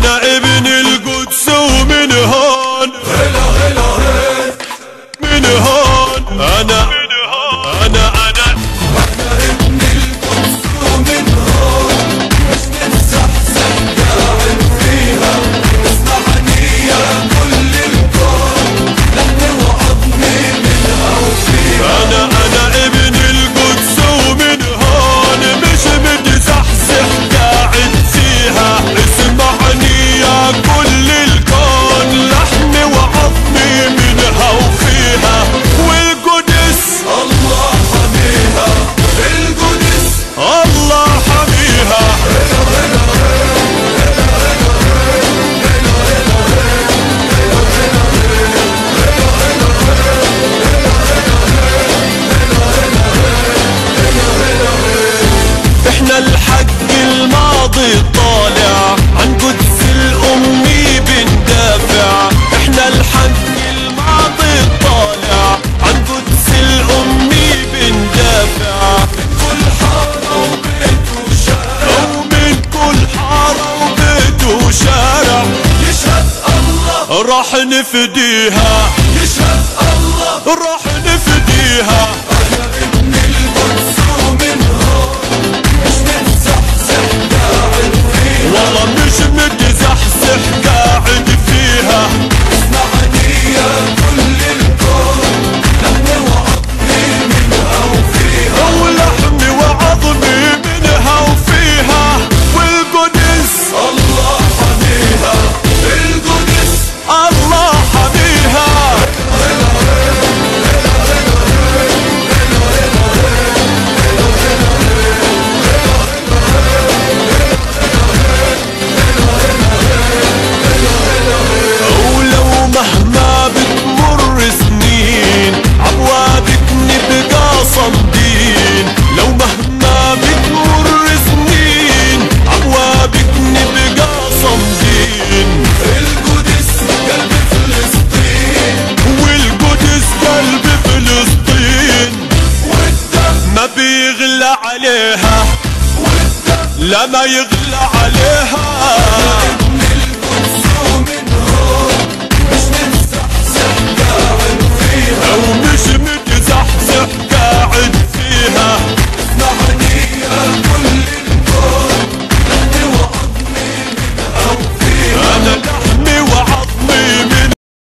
انا ابن القدس ومن هون من هون انا ابن القدس ومن هون مش نتزحزح قاعد فيها. اسمعني يا كل الكون لحن وعظمي منها وفيها. انا ابن القدس ومن هون مش متزحزح قاعد فيها. اسمعني يا كل الكون لحن وعظمي منها وفيها. والقدس الله حميها، القدس الله حميها. احنا الحق الماضي طالع عن قدس الأمي بندافع. احنا الحق الماضي طالع عن قدس الأمي بندافع. من كل حارة وبيت وشارع، ومن كل حارة وبيت وشارع يشهد الله راح نفديها. يشهد الله. راح نفديها. أنا ابن القدس ومن هون مش متزحزح قاعد فيها. والله مش متزحزح قاعد فيها. اسمعني يا كل الكون لحن وعظمي منها وفيها. ولحمي وعظمي منها وفيها. والقدس الله حميها، القدس الله حميها. ولو مهما بتمر سنين عبوابك نبقى صامدين. لو مهما بتمر سنين عبوابك نبقى صامدين. القدس قلب فلسطين، والقدس قلب فلسطين. والدم ما بيغلى عليها، والدم لا ما يغلى عليها. ابن القدس ومن هون مش نتزحزح قاعد فيها.